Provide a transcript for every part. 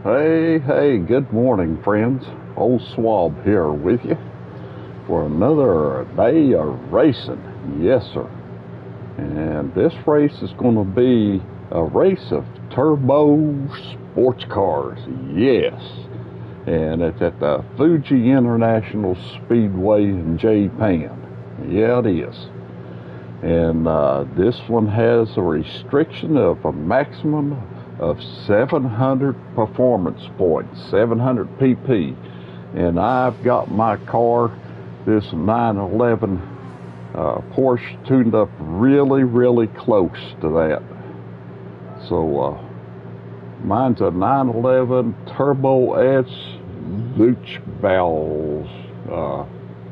Hey, good morning, friends. Old Swab here with you for another day of racing. Yes, sir. And this race is going to be a race of turbo sports cars. Yes. And it's at the Fugi International Speedway in Japan. Yeah, it is. And this one has a restriction of a maximum of 700 performance points, 700 pp. And I've got my car, this 911 Porsche, tuned up really close to that. So mine's a 911 Turbo S Luch Valves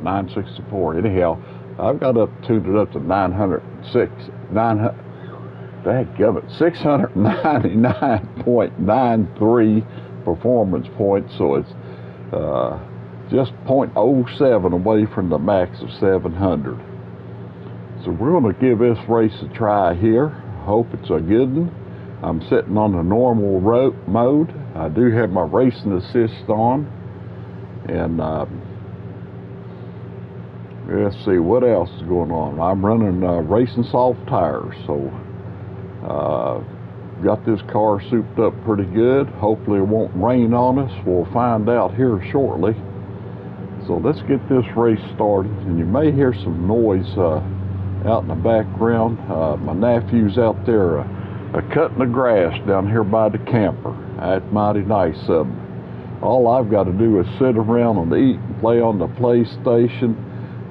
964. Anyhow, I've got tuned it up to 699.93 performance points, so it's just 0.07 away from the max of 700. So we're going to give this race a try here. Hope it's a good one. I'm sitting on the normal mode. I do have my racing assist on, and let's see what else is going on. I'm running racing soft tires, so got this car souped up pretty good. Hopefully it won't rain on us. We'll find out here shortly. So let's get this race started. And you may hear some noise out in the background. My nephew's out there cutting the grass down here by the camper. That's mighty nice of him. All I've got to do is sit around and eat and play on the PlayStation.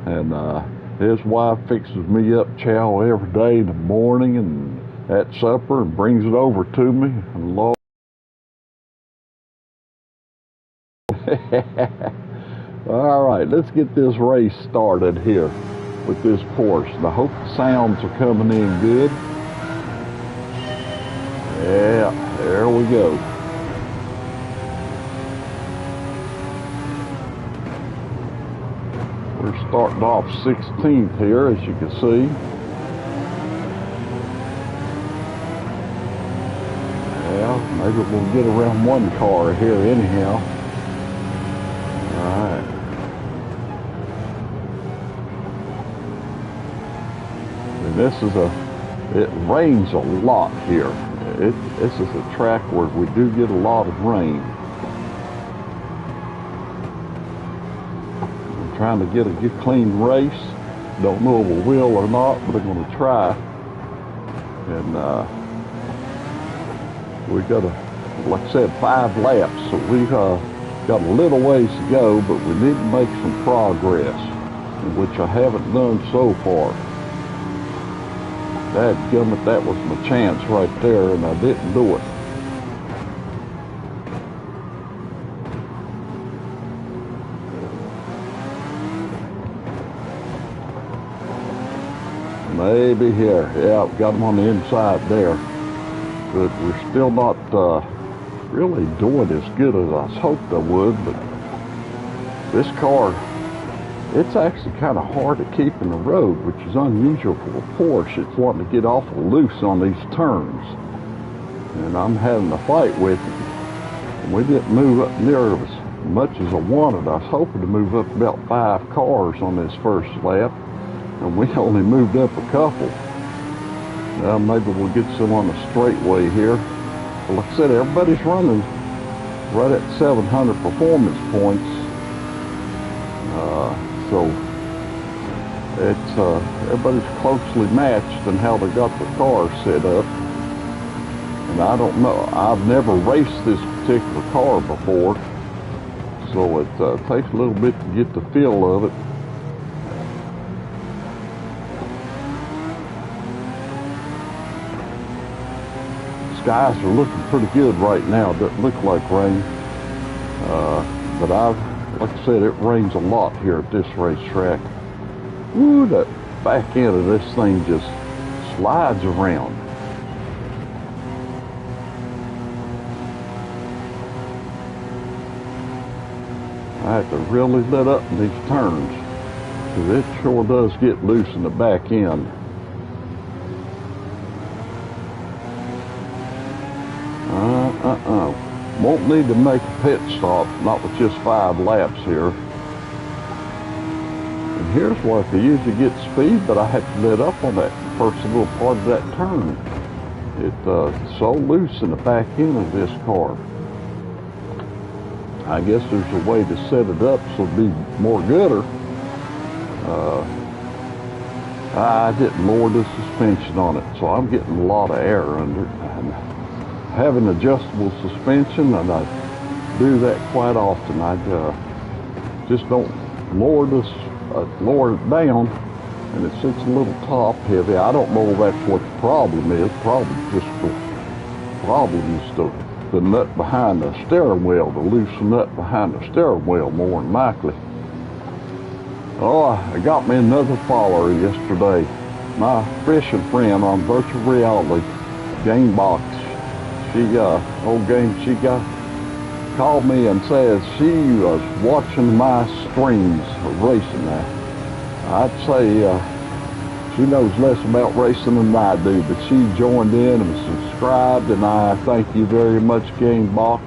And his wife fixes me up chow every day in the morning and at supper and brings it over to me. And Lord, all right, let's get this race started here with this Porsche. And I hope the sounds are coming in good. Yeah, there we go. We're starting off 16th here, as you can see. Yeah, maybe we'll get around one car here anyhow. Alright. And this is it rains a lot here. This is a track where we do get a lot of rain. I'm trying to get a good clean race. Don't know if we will or not, but I'm going to try. And we got like I said, 5 laps, so we got a little ways to go, but we need to make some progress, which I haven't done so far. Dadgummit, that was my chance right there, and I didn't do it. Maybe here. Yeah, got them on the inside there. But we're still not really doing as good as I hoped I would. But this car, it's actually kind of hard to keep in the road, which is unusual for a Porsche. It's wanting to get awful loose on these turns. And I'm having a fight with it. And we didn't move up near as much as I wanted. I was hoping to move up about 5 cars on this first lap. And we only moved up a couple. Now maybe we'll get some on the straightway here. But like I said, everybody's running right at 700 performance points. So it's everybody's closely matched in how they got the car set up. And I don't know. I've never raced this particular car before, so it takes a little bit to get the feel of it. Skies are looking pretty good right now. It doesn't look like rain. But like I said, it rains a lot here at this racetrack. Woo, that back end of this thing just slides around. I have to really let up in these turns, because it sure does get loose in the back end. won't need to make a pit stop, not with just 5 laps here. And here's where I could usually get speed, but I had to let up on that first little part of that turn. It's so loose in the back end of this car. I guess there's a way to set it up so it'll be more gooder. I didn't lower the suspension on it, so I'm getting a lot of air under it. And having adjustable suspension, and I do that quite often. I just don't lower it down, and it sits a little top heavy. I don't know if that's what the problem is. Probably just the problem is the nut behind the steering wheel, the loose nut behind the steering wheel, more than likely. Oh, I got me another follower yesterday. My fishing friend on virtual reality, Gamebox. She called me and said she was watching my streams of racing. I'd say she knows less about racing than I do, but she joined in and subscribed, and I thank you very much, Gamebox.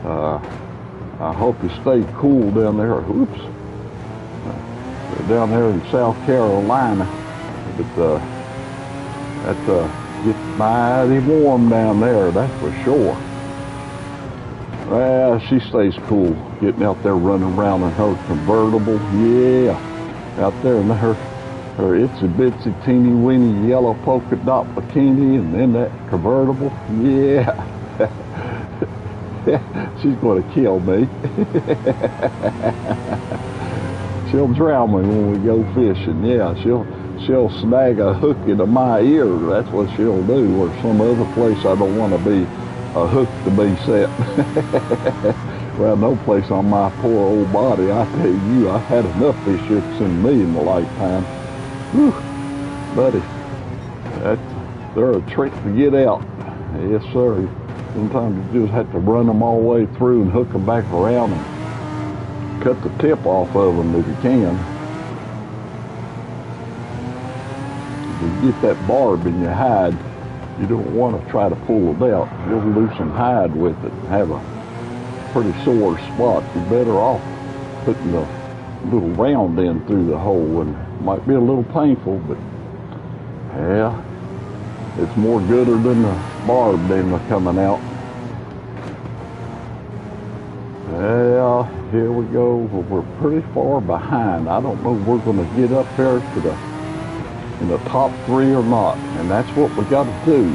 I hope you stay cool down there. Oops. Down there in South Carolina, but that gets mighty warm down there, that's for sure. Well, she stays cool, getting out there running around in her convertible. Yeah, out there in her itsy bitsy teeny weeny yellow polka dot bikini, and then that convertible. Yeah, she's going to kill me. She'll drown me when we go fishing. Yeah, she'll snag a hook into my ear. That's what she'll do. Or some other place I don't want to be a hook to be set. Well, no place on my poor old body. I tell you, I've had enough fish hooks in me in a lifetime. Whew, buddy, they're a trick to get out. Yes, sir. Sometimes you just have to run them all the way through and hook them back around and cut the tip off of them if you can. If you get that barb in your hide, you don't want to try to pull it out. You'll lose some hide with it and have a pretty sore spot. You're better off putting the little round end through the hole, and it might be a little painful, but yeah, it's more gooder than the barb end coming out. Yeah, here we go. Well, we're pretty far behind. I don't know if we're going to get up there to in the top 3 or not, and that's what we got to do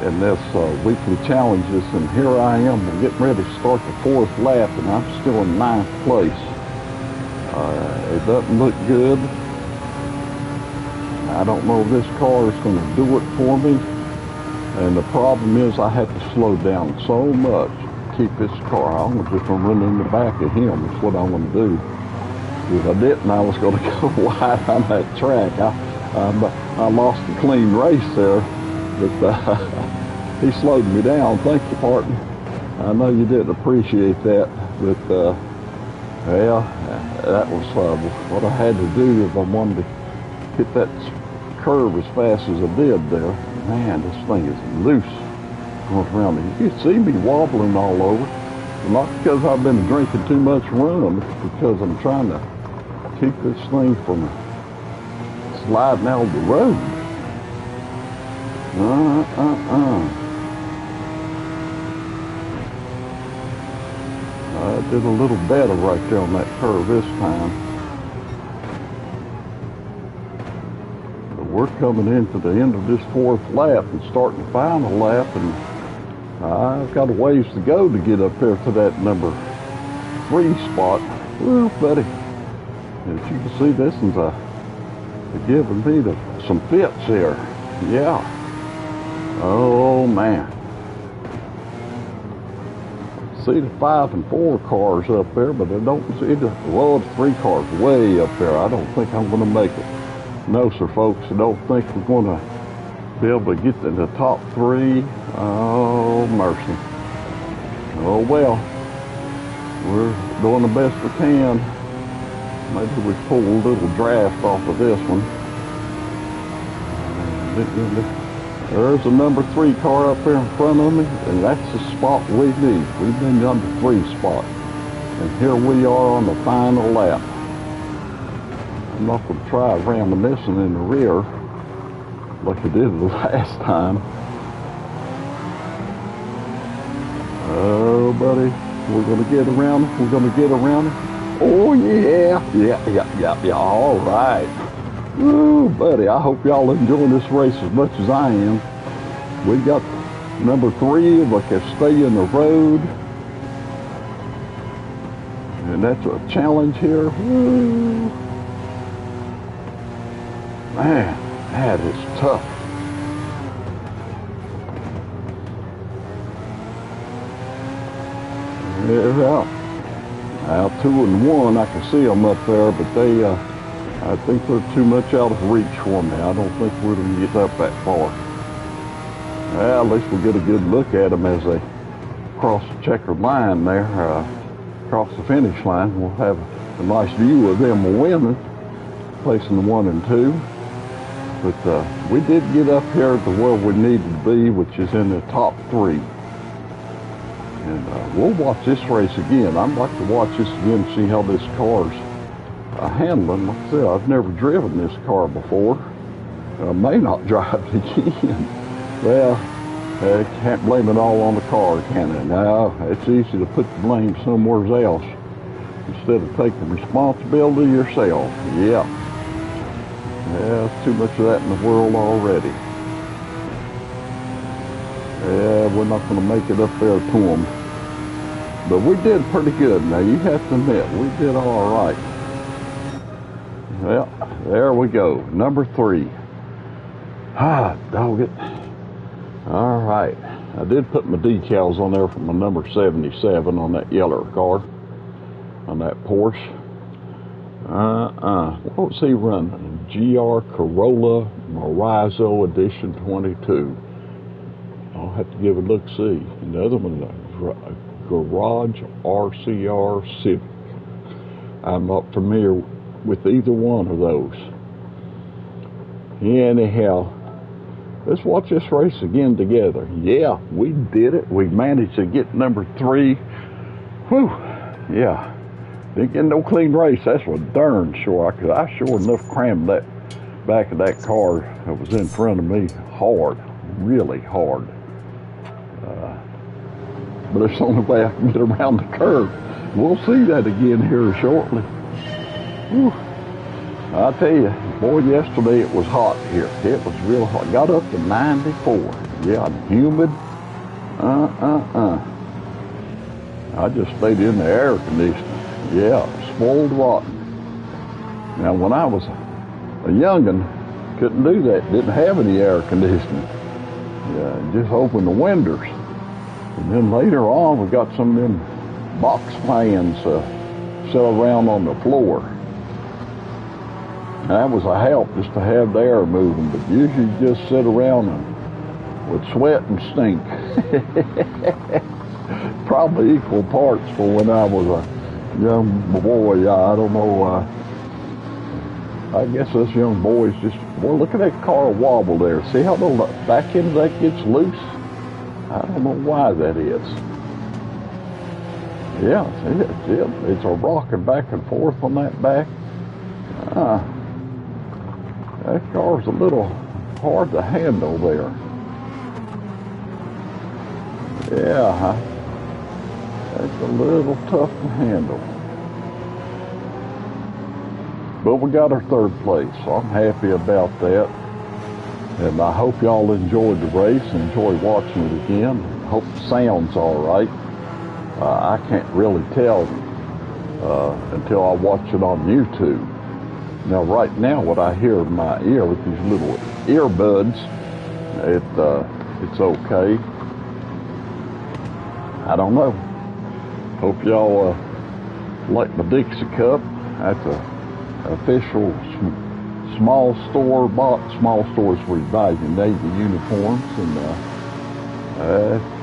in this weekly challenges. And here I am. We're getting ready to start the 4th lap, and I'm still in 9th place. It doesn't look good. I don't know if this car is going to do it for me. And the problem is I had to slow down so much to keep this car. I'm just going to run in the back of him. That's what I'm going to do. If I didn't, I was going to go wide on that track. I lost a clean race there, but he slowed me down. Thank you, partner. I know you didn't appreciate that, but well, that was what I had to do if I wanted to hit that curve as fast as I did there. Man, this thing is loose going around me. You can see me wobbling all over. Not because I've been drinking too much rum, it's because I'm trying to keep this thing from sliding out of the road. I did a little better right there on that curve this time. But we're coming into the end of this 4th lap and starting the final lap, and I've got a ways to go to get up there to that number 3 spot. Well, buddy, as you can see, this is giving me some fits here. Yeah. Oh, man. See the 5 and 4 cars up there, but I don't see the 3 cars way up there. I don't think I'm going to make it. No, sir, folks. I don't think we're going to be able to get in the top 3. Oh, mercy. Oh, well. We're doing the best we can. Maybe we pull a little draft off of this one. There's a number 3 car up there in front of me, and that's the spot we need. We've been number 3 spot. And here we are on the final lap. I'm not going to try reminiscing in the rear like I did the last time. Oh, buddy, we're going to get around it. We're going to get around it. Oh, yeah. Yeah. All right. Ooh, buddy, I hope y'all enjoying this race as much as I am. We got number 3, like I stay in the road. And that's a challenge here. Woo. Man, that is tough. Yeah. Now 2 and 1, I can see them up there, but they, I think they're too much out of reach for me. I don't think we're going to get up that far. Well, at least we'll get a good look at them as they cross the checkered line there, across the finish line. We'll have a nice view of them winning, placing the 1 and 2. But we did get up here to where we needed to be, which is in the top 3. And we'll watch this race again. I'd like to watch this again and see how this car's handling. Like I said, I've never driven this car before. I may not drive it again. Well, I can't blame it all on the car, can I? No, it's easy to put the blame somewhere else instead of taking responsibility yourself. Yeah. Yeah, there's too much of that in the world already. Yeah, we're not going to make it up there to them. But we did pretty good. Now, you have to admit, we did all right. Well, there we go. Number 3. Ah, dog it. All right. I did put my decals on there for my number 77 on that yellow car, on that Porsche. What was he running? GR Corolla Marizzo Edition 22. I'll have to give a look-see. And the other one, Garage RCR Civic. I'm not familiar with either one of those. Yeah, anyhow, let's watch this race again together. Yeah, we did it. We managed to get number 3. Whew, yeah. Didn't get no clean race, that's for darn sure. Cause I sure enough crammed that back of that car that was in front of me hard, really hard. But it's the only way I can get around the curve. We'll see that again here shortly. Whew. I tell you, boy, yesterday it was hot here. It was real hot. Got up to 94. Yeah, humid. I just stayed in the air conditioning. Yeah, spoiled rotten. Now, when I was a youngin', couldn't do that. Didn't have any air conditioning. Yeah, just open the windows. And then later on, we got some of them box fans set around on the floor. And that was a help just to have the air moving. But usually you just sit around and would sweat and stink. Probably equal parts for when I was a young boy. I don't know. I guess us young boys just, boy, look at that car wobble there. See how the back end of that gets loose? I don't know why that is. Yeah, it's a rocking back and forth on that back. That car's a little hard to handle there. Yeah, that's a little tough to handle. But we got our 3rd place, so I'm happy about that. And I hope y'all enjoyed the race and enjoy watching it again. I hope the sound's all right. I can't really tell until I watch it on YouTube. Now, right now, what I hear in my ear with these little earbuds, it's okay. I don't know. Hope y'all like my Dixie cup. That's a official small store bought. Small stores where you buy your Navy uniforms, and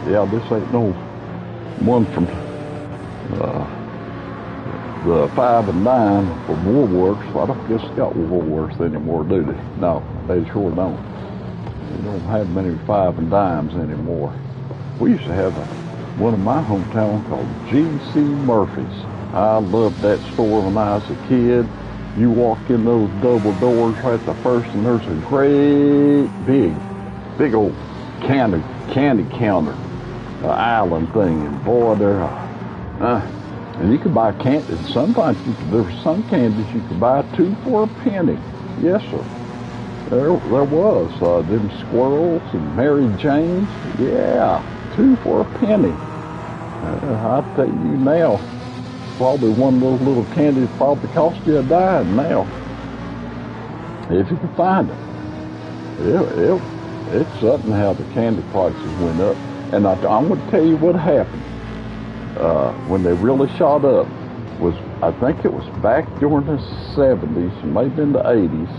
yeah, this ain't no one from the 5 and 9 from Woolworths. I don't guess it's got Woolworths anymore, do they? No, they sure don't. They don't have many 5 and dimes anymore. We used to have one in my hometown called G.C. Murphy's. I loved that store when I was a kid. You walk in those double doors right at the first, and there's a great big old candy counter, island thing, and boy, and you could buy candy. Sometimes there were some candies you could buy 2 for a penny. Yes, sir. There was them squirrels and Mary Janes. Yeah, 2 for a penny. I'll tell you now, probably one of those little candies probably cost you a dime now, if you can find it. It's something how the candy prices went up. And I'm going to tell you what happened when they really shot up. Was I think it was back during the 70s, maybe in the 80s.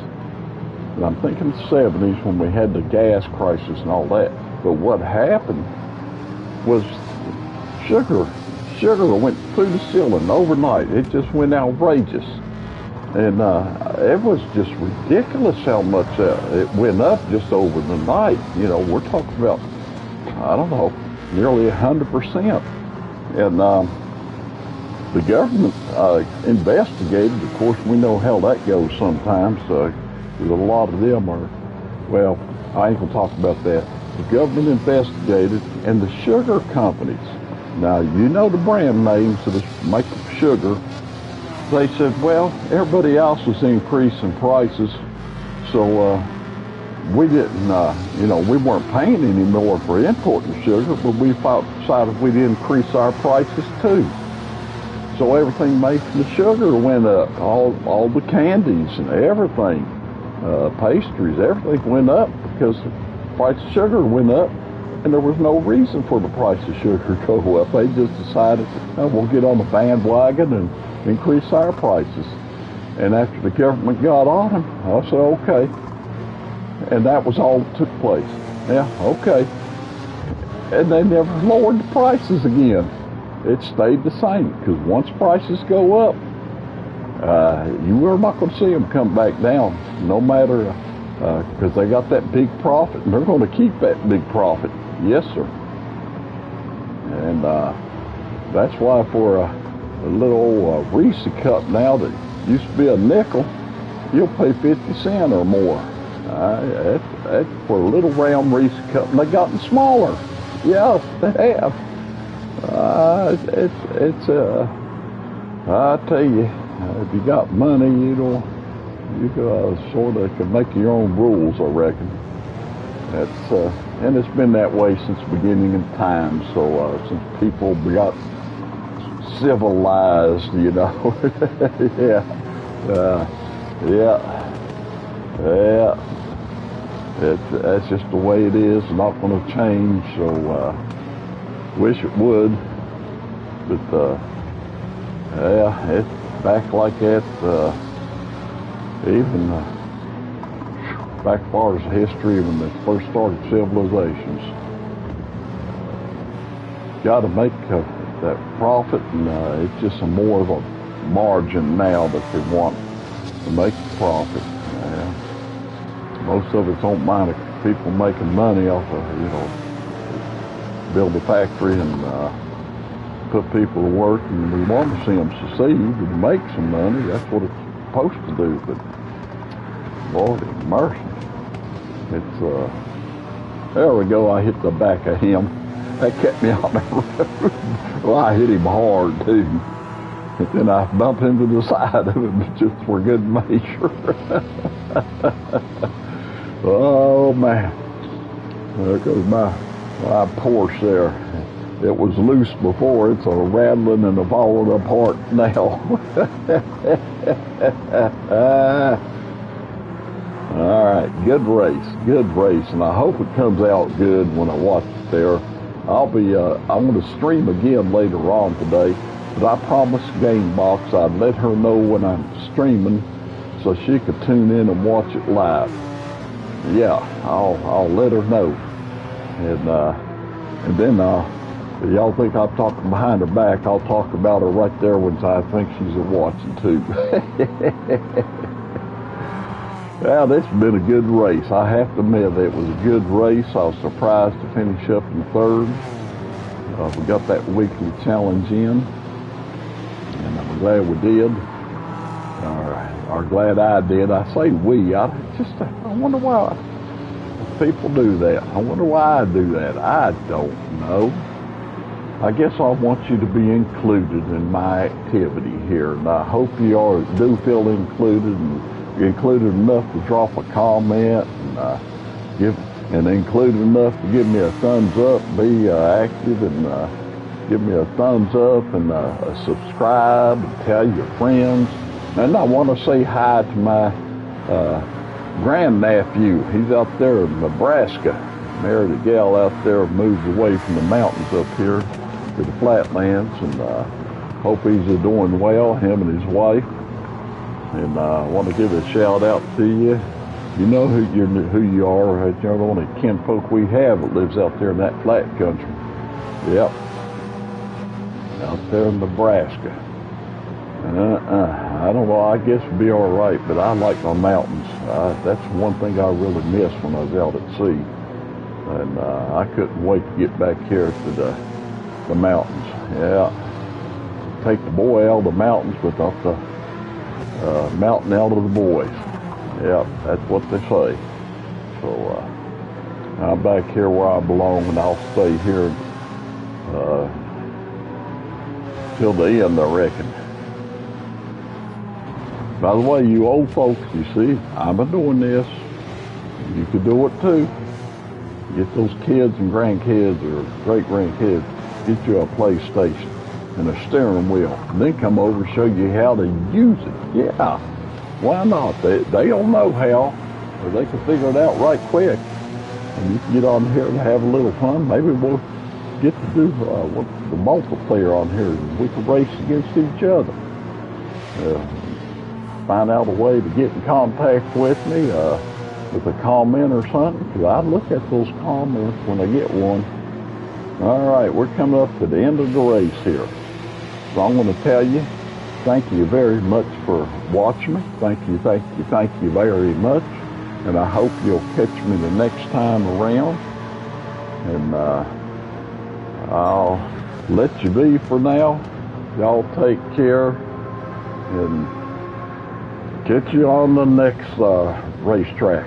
And I'm thinking the 70s when we had the gas crisis and all that. But what happened was sugar went through the ceiling overnight. It just went outrageous. And it was just ridiculous how much it went up just over the night. You know, we're talking about, I don't know, nearly 100%. And the government investigated. Of course, we know how that goes sometimes. A lot of them are, well, I ain't gonna talk about that. The government investigated, and the sugar companies, now you know the brand names that make sugar, they said, well, everybody else was increasing prices, so we didn't, we weren't paying any more for importing sugar, but we decided we'd increase our prices too. So everything made from the sugar went up, all the candies and everything. Pastries, everything went up because the price of sugar went up, and there was no reason for the price of sugar to go up. They just decided, we'll get on the bandwagon and increase our prices. And after the government got on them, I said, okay. And that was all that took place. Yeah, okay. And they never lowered the prices again. It stayed the same, because once prices go up, you are not going to see them come back down, no matter, because they got that big profit, and they're going to keep that big profit. Yes, sir. And that's why for a little old Reese cup now that used to be a nickel, you'll pay 50 cents or more. That's for a little round Reese cup, and they've gotten smaller. Yeah, they have. I tell you, if you got money, you sort of can make your own rules, I reckon. And it's been that way since the beginning of time. So since people got civilized, yeah, that's just the way it is. Not going to change. So wish it would, but it's back like that. Even back as far as history when they first started civilizations, got to make that profit, and it's just more of a margin now that they want to make the profit. Most of us don't mind people making money off of, build a factory and put people to work, and we want to see them succeed and make some money. That's what it's supposed to do. But Lord have mercy, it's there we go. I hit the back of him. That kept me on the road. Well, I hit him hard too. And then I bumped into the side of him just for good measure. Oh man, there goes my Porsche there. It was loose before. It's a rattling and a falling apart now. All right, good race, and I hope it comes out good when I watch it there. I'm going to stream again later on today, but I promised Gamebox I'd let her know when I'm streaming so she could tune in and watch it live. Yeah, I'll let her know, and then y'all think I'm talking behind her back, I'll talk about her right there when I think she's watching too. Yeah, this has been a good race. I have to admit, it was a good race. I was surprised to finish up in third. We got that weekly challenge in, and I'm glad we did. Or glad I did. I say we. I wonder why people do that. I wonder why I do that. I don't know. I guess I want you to be included in my activity here, and I hope you do feel included, and you're included enough to drop a comment, and included enough to give me a thumbs up, be active, and give me a thumbs up, and subscribe, and tell your friends. And I want to say hi to my grandnephew. He's out there in Nebraska. Married a gal out there, moved away from the mountains up here to the flatlands, and hope he's doing well, him and his wife. And I want to give a shout out to you. You know who you are. You're the only kinfolk we have that lives out there in that flat country. Yep, out there in Nebraska. I don't know, I guess it'd be all right, but I like my mountains. That's one thing I really miss when I was out at sea. And I couldn't wait to get back here to the mountains. Yeah, take the boy out of the mountains without the mountain out of the boys. Yeah, that's what they say. So I'm back here where I belong, and I'll stay here till the end, I reckon. By the way, you old folks, you see, I've been doing this. You could do it too. Get those kids and grandkids or great-grandkids, get you a PlayStation and a steering wheel, and then come over and show you how to use it. Yeah, why not? They don't know how, or they can figure it out right quick. And you can get on here and have a little fun. Maybe we'll get to do the multiplayer on here, and we can race against each other. Find out a way to get in contact with me with a comment or something, because I look at those comments when I get one. All right, we're coming up to the end of the race here. So I'm going to tell you, thank you very much for watching me. Thank you very much. And I hope you'll catch me the next time around. And I'll let you be for now. Y'all take care, and catch you on the next racetrack.